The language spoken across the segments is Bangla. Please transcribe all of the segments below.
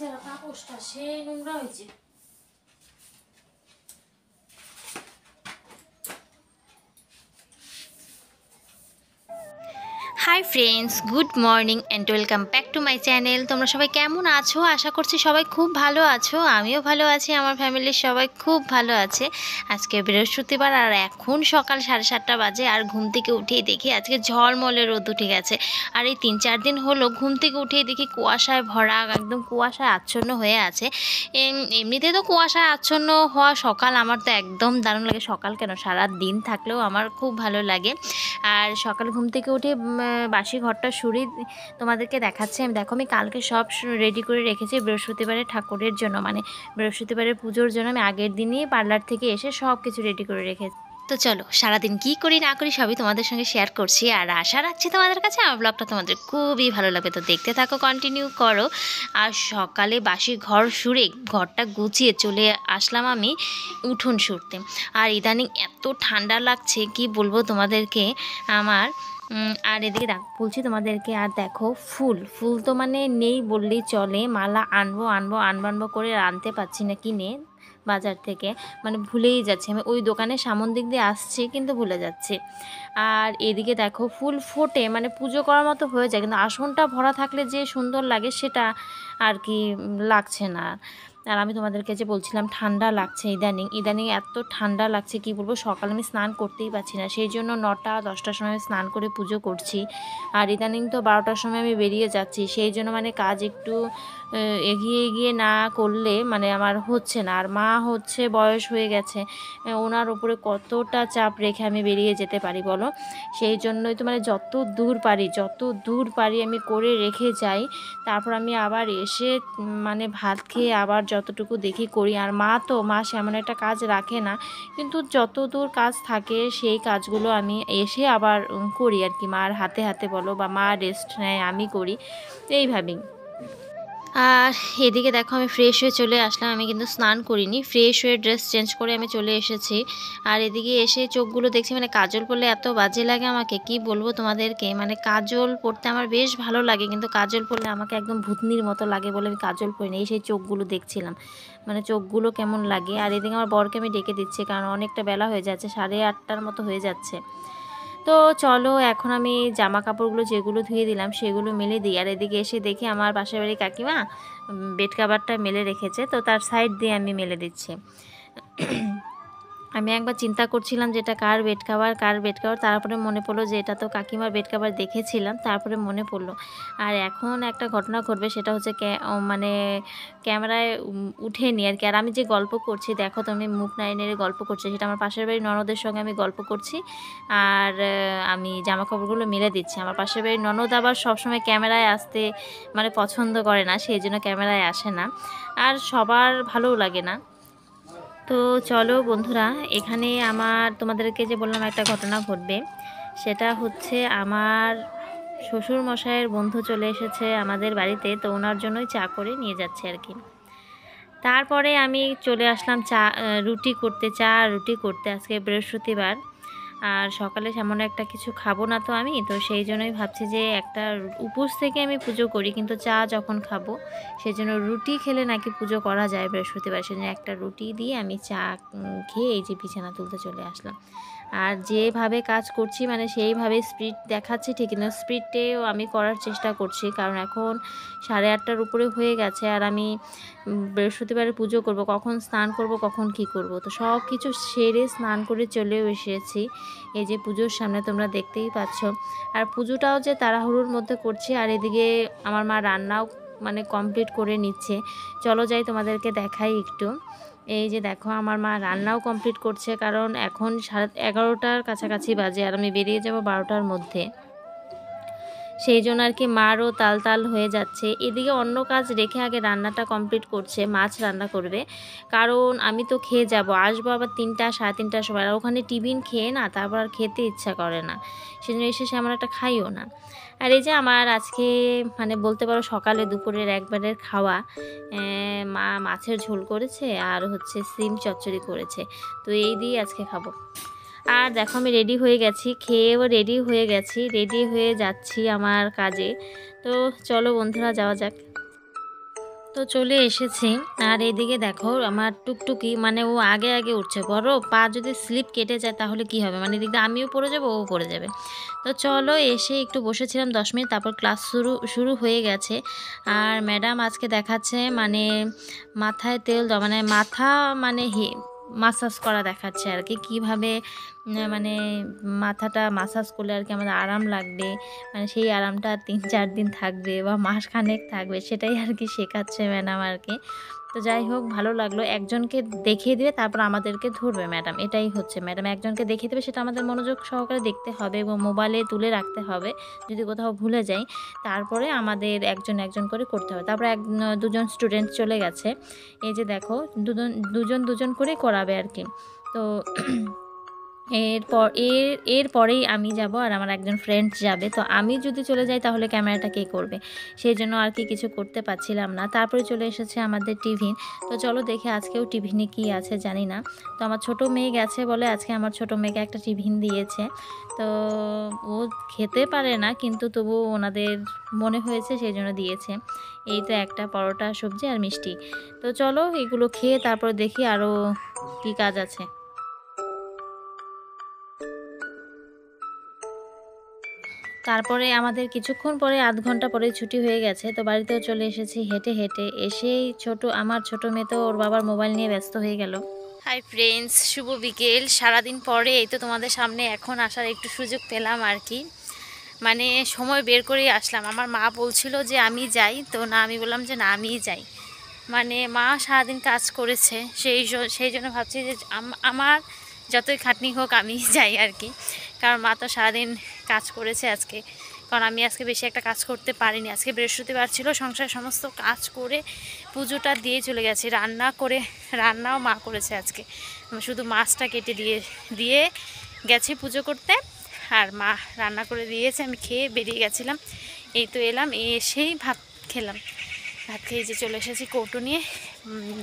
নিজের পাপোশটা সেই নোংরা হয়েছে। Hi friends, good morning and welcome back to my channel. তোমরা সবাই কেমন আছো? আশা করছি সবাই খুব ভালো আছো। আমিও ভালো আছি, আমার ফ্যামিলির সবাই খুব ভালো আছে। আজকে বৃহস্পতিবার আর এখন সকাল 7:30 বাজে। আর ঘুম থেকে উঠেই দেখি আজকে ঝলমলে রোদ উঠে গেছে। আর এই 3-4 দিন হলো ঘুম থেকে উঠেই দেখি কুয়াশায় ভরা, একদম কুয়াশায় আচ্ছন্ন হয়ে আছে। এমনিতে তো কুয়াশায় আচ্ছন্ন হওয়া সকাল আমার তো একদম দারুণ লাগে। সকাল কেন, সারা দিন থাকলেও আমার খুব ভালো লাগে। আর সকাল ঘুম থেকে উঠে বাসি ঘরটা সুরি তোমাদেরকে দেখাচ্ছি। আমি দেখো, আমি কালকে সব রেডি করে রেখেছি বৃহস্পতিবারের ঠাকুরের জন্য, মানে বৃহস্পতিবারের পুজোর জন্য। আমি আগের দিনই পার্লার থেকে এসে সব কিছু রেডি করে রেখেছি। তো চলো, সারাদিন কী করি না করি সবই তোমাদের সঙ্গে শেয়ার করছি। আর আশা রাখছি তোমাদের কাছে আমার ব্লগটা তোমাদের খুবই ভালো লাগবে। তো দেখতে থাকো, কন্টিনিউ করো। আর সকালে বাসি ঘর সুরে ঘরটা গুছিয়ে চলে আসলাম আমি উঠোন সুরতে। আর ইদানিং এত ঠান্ডা লাগছে কি বলবো তোমাদেরকে আমার। আর এদিকে বলছি তোমাদেরকে, আর দেখো ফুল তো মানে নেই বললেই চলে। মালা আনবো করে আনতে পারছি না কিনে বাজার থেকে, মানে ভুলেই যাচ্ছি। আমি ওই দোকানে সামন দিক দিয়ে আসছি কিন্তু ভুলে যাচ্ছি। আর এদিকে দেখো ফুল ফোটে, মানে পুজো করার মতো হয়ে যায়, কিন্তু আসনটা ভরা থাকলে যে সুন্দর লাগে সেটা আর কি লাগছে না। আর আমি তোমাদেরকে যে বলছিলাম ঠান্ডা লাগছে ইদানিং এত ঠান্ডা লাগছে কি বলবো। সকালে আমি স্নান করতেই পারছি না, সেই জন্য 9টা-10টার সময় আমি স্নান করে পুজো করছি। আর ইদানিং তো 12টার সময় আমি বেরিয়ে যাচ্ছি, সেই জন্য মানে কাজ একটু এগিয়ে না করলে মানে আমার হচ্ছে না। আর মা হচ্ছে বয়স হয়ে গেছে, ওনার উপরে কতটা চাপ রেখে আমি বেরিয়ে যেতে পারি বলো। সেই জন্যই তো মানে যত দূর পারি আমি করে রেখে যাই। তারপর আমি আবার এসে মানে ভাত খেয়ে আবার যতটুকু দেখি করি। আর মা সেমন একটা কাজ রাখে না, কিন্তু যত দূর কাজ থাকে সেই কাজগুলো আমি এসে আবার করি আর কি। মার হাতে বলো বা মা রেস্ট নেয়, আমি করি এইভাবেই। আর এদিকে দেখো আমি ফ্রেশ হয়ে চলে আসলাম। আমি কিন্তু স্নান করিনি, ফ্রেশ হয়ে ড্রেস চেঞ্জ করে আমি চলে এসেছি। আর এদিকে এসে চোখগুলো দেখছি, মানে কাজল পরলে এত বাজে লাগে আমাকে কি বলবো তোমাদেরকে। মানে কাজল পরতে আমার বেশ ভালো লাগে, কিন্তু কাজল পরলে আমাকে একদম ভূতনির মতো লাগে বলে আমি কাজল পরিনি। এই সেই চোখগুলো দেখছিলাম, মানে চোখগুলো কেমন লাগে। আর এদিকে আমার বরকে আমি ডেকে দিচ্ছি, কারণ অনেকটা বেলা হয়ে যাচ্ছে, 8:30টার মতো হয়ে যাচ্ছে। তো চলো, এখন আমি জামা কাপড়গুলো যেগুলো ধুয়ে দিলাম সেগুলো মেলে দিই। আর এদিকে এসে দেখি আমার পাশের বাড়ি কাকিমা বেড কাভারটা মেলে রেখেছে, তো তার সাইড দিয়ে আমি মেলে দিচ্ছি। আমি একবার চিন্তা করছিলাম যে এটা কার বেড কাভার, তারপরে মনে পড়লো যে এটা তো কাকিমার বেড কাভার দেখেছিলাম, তারপরে মনে পড়লো। আর এখন একটা ঘটনা ঘটবে, সেটা হচ্ছে মানে ক্যামেরায় উঠেনি আর কি। আর আমি যে গল্প করছি দেখো, তো আমি মুখ নাইনের গল্প করছি, সেটা আমার পাশের বাড়ির ননদের সঙ্গে আমি গল্প করছি। আর আমি জামা কাপড়গুলো মেলে দিচ্ছি। আমার পাশের বাড়ির ননদ আবার সবসময় ক্যামেরায় আসতে মানে পছন্দ করে না, সেই জন্য ক্যামেরায় আসে না। আর সবার ভালোও লাগে না। তো চলো বন্ধুরা, এখানে আমার তোমাদেরকে যে বললাম একটা ঘটনা ঘটবে, সেটা হচ্ছে আমার শ্বশুর মশাইয়ের বন্ধু চলে এসেছে আমাদের বাড়িতে, তো ওনার জন্যই চা করে নিয়ে যাচ্ছে আর কি। তারপরে আমি চলে আসলাম রুটি করতে। আজকে বৃহস্পতিবার, আর সকালে তেমন একটা কিছু খাবো না তো আমি, তো সেই জন্যই ভাবছি যে একটা উপোস থেকে আমি পুজো করি, কিন্তু চা যখন খাবো সেই জন্য রুটি খেলে নাকি পুজো করা যায় বৃহস্পতিবার। সেই জন্য একটা রুটি দিয়ে আমি চা খেয়ে এই যে বিছানা তুলতে চলে আসলাম। আর যেভাবে কাজ করছি মানে সেইভাবে স্পিড দেখাচ্ছি ঠিক, কিন্তু স্পিডেও আমি করার চেষ্টা করছি, কারণ এখন 8:30টার উপরে হয়ে গেছে। আর আমি বৃহস্পতিবারে পুজো করব, কখন স্নান করব কখন কি করব, তো সব কিছু সেরে স্নান করে চলেও এসেছি এই যে পুজোর সামনে, তোমরা দেখতেই পাচ্ছ। আর পুজোটাও যে তাড়াহুড়োর মধ্যে করছি, আর এদিকে আমার মা রান্নাও মানে কমপ্লিট করে নিচ্ছে। চলো যাই তোমাদেরকে দেখাই একটু। এই যে দেখো, আমার মা রান্নাও কমপ্লিট করছে, কারণ এখন 11:30টার কাছাকাছি বাজে, আর আমি বেরিয়ে যাব 12টার মধ্যে। সেই জন্য আর কি মারও তাল হয়ে যাচ্ছে। এদিকে অন্য কাজ রেখে আগে রান্নাটা কমপ্লিট করছে, মাছ রান্না করবে, কারণ আমি তো খেয়ে আসবো আবার 3টা-3:30টার সময়। আর ওখানে টিফিন খেয়ে না তারপর আর খেতে ইচ্ছা করে না, সেজন্য এসে সে আমার একটা খাইও না। আর এই যে আমার আজকে মানে বলতে পারো সকালে দুপুরের একবারের খাওয়া, মা মাছের ঝোল করেছে আর হচ্ছে সিম চচ্চড়ি করেছে, তো এই দিয়ে আজকে খাবো। আর দেখো আমি রেডি হয়ে গেছি, খেয়েও রেডি হয়ে যাচ্ছি আমার কাজে। তো চলো বন্ধুরা যাওয়া যাক। তো চলে এসেছি। আর এদিকে দেখো আমার টুকটুকি মানে ও আগে আগে উঠছে, বড় পা যদি স্লিপ কেটে যায় তাহলে কি হবে, মানে এদিকে আমিও পড়ে যাবো ও পড়ে যাবে। তো চলো এসে একটু বসেছিলাম 10 মিনিট, তারপর ক্লাস শুরু হয়ে গেছে। আর ম্যাডাম আজকে দেখাচ্ছে মানে মাথায় তেল দেওয়া, মানে মাথা মানে মাসাজ করা দেখাচ্ছে আর কি, কীভাবে মানে মাথাটা মাসাজ করলে আর কি আমাদের আরাম লাগবে, মানে সেই আরামটা 3-4 দিন থাকবে বা মাসখানেক থাকবে, সেটাই আর কি শেখাচ্ছে ম্যাডাম আর কি। তো যাই হোক ভালো লাগলো, একজনকে দেখিয়ে দিবে তারপর আমাদেরকে ধরবে ম্যাডাম, এটাই হচ্ছে ম্যাডাম একজনকে দেখিয়ে দেবে, সেটা আমাদের মনোযোগ সহকারে দেখতে হবে এবং মোবাইলে তুলে রাখতে হবে যদি কোথাও ভুলে যাই, তারপরে আমাদের একজন একজন করে করতে হবে। তারপরে দুজন স্টুডেন্ট চলে গেছে, এই যে দেখো দুজন করে করাবে আর কি। তো এরপরেই আমি যাব আর আমার একজন ফ্রেন্ড যাবে। তো আমি যদি চলে যাই তাহলে ক্যামেরাটা কে করবে, সেই জন্য আর কি কিছু করতে পারছিলাম না। তারপরে চলে এসেছে আমাদের টিফিন। তো চলো দেখে আজকেও টিফিনে কি আছে জানি না। তো আমার ছোট মেয়ে গেছে বলে আজকে আমার ছোট মেয়েকে একটা টিফিন দিয়েছে। তো ও খেতে পারে না কিন্তু তবু ওনাদের মনে হয়েছে সেই জন্য দিয়েছে। এই তো একটা পরোটা, সবজি আর মিষ্টি। তো চলো এগুলো খেয়ে তারপর দেখি আরও কি কাজ আছে। তারপরে আমাদের কিছুক্ষণ পরে আধ ঘন্টা পরে ছুটি হয়ে গেছে। তো বাড়িতেও চলে এসেছি হেঁটে হেঁটে। এসেই আমার ছোট মেয়ে তো ওর বাবার মোবাইল নিয়ে ব্যস্ত হয়ে গেল। হাই ফ্রেন্ডস, শুভ বিকেল। সারাদিন পরে এই তো তোমাদের সামনে এখন আসার একটু সুযোগ পেলাম আর কি, মানে সময় বের করেই আসলাম। আমার মা বলছিল যে আমি যাই, তো না আমি বললাম যে না আমিই যাই, মানে মা সারাদিন কাজ করেছে সেই জন্য ভাবছি যে আমার যতই খাটনি হোক আমি যাই আর কি, কারণ মা তো সারাদিন কাজ করেছে আজকে, কারণ আমি আজকে বেশি একটা কাজ করতে পারিনি। আজকে বৃহস্পতিবার ছিল, সংসার সমস্ত কাজ করে পুজোটা দিয়ে চলে গেছি, রান্নাও মা করেছে আজকে, আমি শুধু মাছটা কেটে দিয়ে গেছি পুজো করতে, আর মা রান্না করে দিয়েছে, আমি খেয়ে বেরিয়ে গেছিলাম। এই তো এলাম, এসেই ভাত খেলাম, ভাত খেয়ে যে চলে এসেছি কৌটো নিয়ে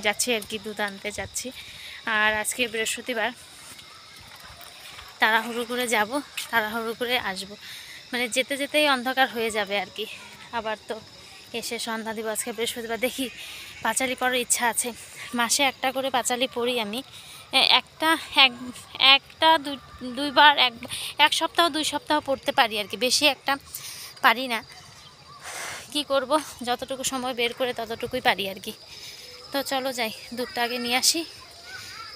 যাচ্ছি আর কি, দুধ আনতে যাচ্ছি। আর আজকে বৃহস্পতিবার তাড়াহুড়ো করে যাব, তাড়াহুড়ো করে আসব, মানে যেতে যেতেই অন্ধকার হয়ে যাবে আর কি। আবার তো এসে সন্ধ্যা দিব। আজকে বৃহস্পতিবার, দেখি পাঁচালি পড়ার ইচ্ছা আছে, মাসে একটা করে পাঁচালি পড়ি আমি, দুইবার, এক সপ্তাহ 2 সপ্তাহ পড়তে পারি আর কি, বেশি একটা পারি না। কি করব, যতটুকু সময় বের করে ততটুকুই পারি আর কি। তো চলো যাই, দুধটা আগে নিয়ে আসি,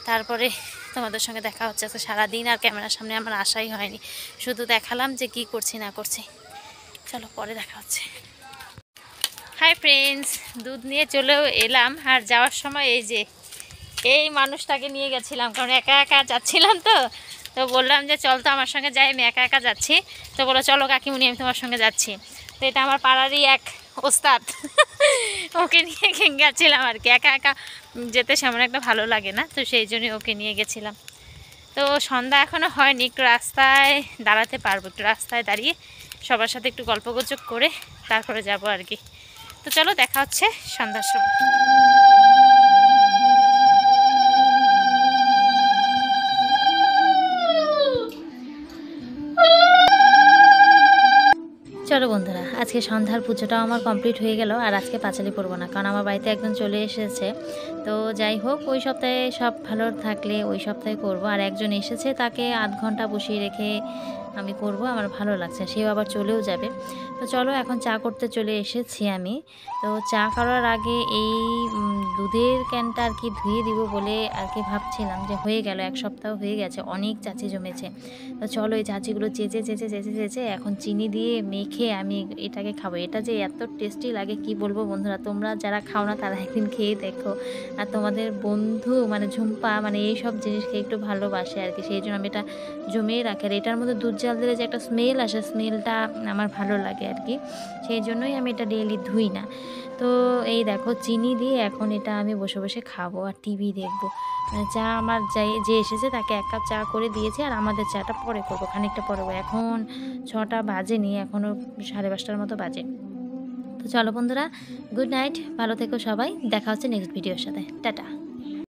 তারপরে তোমাদের সঙ্গে দেখা হচ্ছে। আজকে সারাদিন আর ক্যামেরার সামনে আমার আশাই হয়নি, শুধু দেখালাম যে কি করছি না করছি। চলো পরে দেখা হচ্ছে। হাই ফ্রেন্ডস, দুধ নিয়ে চলেও এলাম, আর যাওয়ার সময় এই মানুষটাকে নিয়ে গেছিলাম, কারণ একা একা যাচ্ছিলাম। তো বললাম যে চল তো আমার সঙ্গে যাই, আমি একা একা যাচ্ছি। তো বলো চলো কাকিমুনি আমি তোমার সঙ্গে যাচ্ছি। তো এটা আমার পাড়ারই এক ওস্তাদ, ওকে নিয়ে গেছিলাম আর কি। একা একা যেতে সেমন একটা ভালো লাগে না, তো সেই জন্যই ওকে নিয়ে গেছিলাম। তো সন্ধ্যা এখনও হয়নি, একটু রাস্তায় দাঁড়াতে পারবো, একটু রাস্তায় দাঁড়িয়ে সবার সাথে একটু গল্পগুজব করে তারপরে যাব আর কি। তো চলো দেখা হচ্ছে সন্ধ্যার সময়। চলো বন্ধুরা, আজকে সন্ধ্যার পুজোটাও আমার কমপ্লিট হয়ে গেল, আর আজকে পাঁচালি পড়বো না, কারণ আমার বাড়িতে একজন চলে এসেছে। তো যাই হোক, ওই সপ্তাহে সব ভালো থাকলে ওই সপ্তাহে করব, আর একজন এসেছে তাকে আধ ঘন্টা বসিয়ে রেখে আমি করব, আমার ভালো লাগছে, সেও আবার চলেও যাবে। তো চলো এখন চা করতে চলে এসেছি আমি। তো চা করার আগে এই দুধের ক্যানটা আর কি ধুয়ে দিব বলে আর কি ভাবছিলাম, যে হয়ে গেল 1 সপ্তাহ হয়ে গেছে, অনেক চাচি জমেছে। তো চলো এই চাচিগুলো চেঁচে এখন চিনি দিয়ে মেখে আমি এটাকে খাবো। এটা যে এত টেস্টি লাগে কি বলবো বন্ধুরা, তোমরা যারা খাও না তারা একদিন খেয়ে দেখো। আর তোমাদের বন্ধু মানে ঝুম্পা মানে এই সব জিনিস খেয়ে একটু ভালোবাসে আর কি, সেই জন্য আমি এটা জমিয়ে রাখি। আর এটার মধ্যে দুধ জাল দিলে যে একটা স্মেল আসে, স্মেলটা আমার ভালো লাগে আর কি, সেই জন্যই আমি এটা ডেইলি ধুই না। তো এই দেখো চিনি দিয়ে এখন এটা আমি বসে বসে খাবো আর টিভি দেখবো। মানে চা আমার যে এসেছে তাকে 1 কাপ চা করে দিয়েছি, আর আমাদের চাটা পরে করবো, খানিকটা পরে। এখন 6টা বাজেনি, এখনও 5:30টার মতো বাজে। তো চলো বন্ধুরা, গুড নাইট, ভালো থেকো সবাই, দেখা হচ্ছে নেক্সট ভিডিওর সাথে, টাটা।